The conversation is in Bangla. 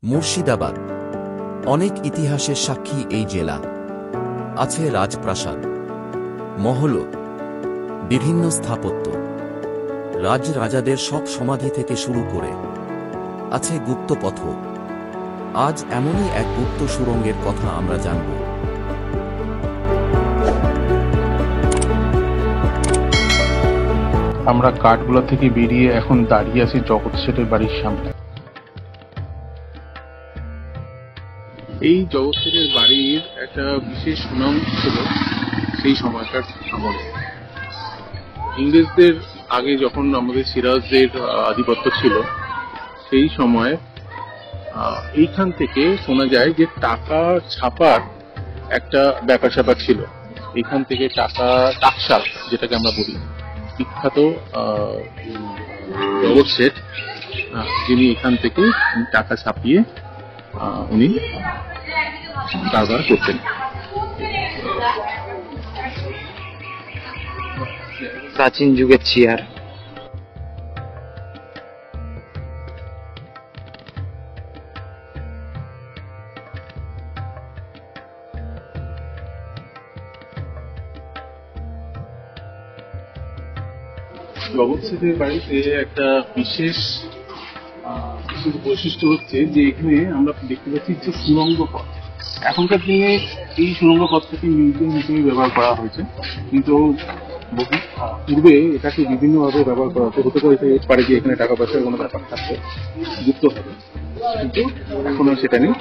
মুর্শিদাবাদ অনেক ইতিহাসের সাক্ষী এই জেলা। আছে রাজপ্রাসাদ, মহল, বিভিন্ন স্থাপত্য, রাজাদের সব সমাধি থেকে শুরু করে আছে গুপ্তপথ। আজ এমনই এক গুপ্ত সুড়ঙ্গের কথা আমরা জানব। আমরা কাঠগোলা থেকে বেরিয়ে এখন দাঁড়িয়ে আছি জগৎ শেঠের বাড়ির সামনে। এই জগৎ শেঠের বাড়ির একটা বিশেষ সুনাম ছিল সেই সময়কার আমলে। ইংরেজদের আগে যখন আমাদের সিরাজদের আধিপত্য ছিল, সেই সময় এইখান থেকে শোনা যায় যে টাকা ছাপার একটা ব্যাপার স্যাপার ছিল। এখান থেকে টাকশাল যেটাকে আমরা বলি, বিখ্যাত জগৎ শেঠ, যিনি এখান থেকে টাকা ছাপিয়ে উনি কারবার করতেন। প্রাচীন যুগের চেয়ার। জগৎ শেঠের বাড়িতে একটা বিশেষ বৈশিষ্ট্য হচ্ছে যে এখানে আমরা দেখতে পাচ্ছি যে সুড়ঙ্গ পথ। এখনকার দিনে এই সুড়ঙ্গ পথটাকে মিউজিয়াম হিসেবে ব্যবহার করা হয়েছে, কিন্তু পূর্বে এটাকে বিভিন্নভাবে ব্যবহার করা হতো। হতে পারে যে এখানে টাকা পয়সার কোনো ব্যাপার থাকতো, গুপ্ত হবে, কিন্তু এখন আর সেটা নেই।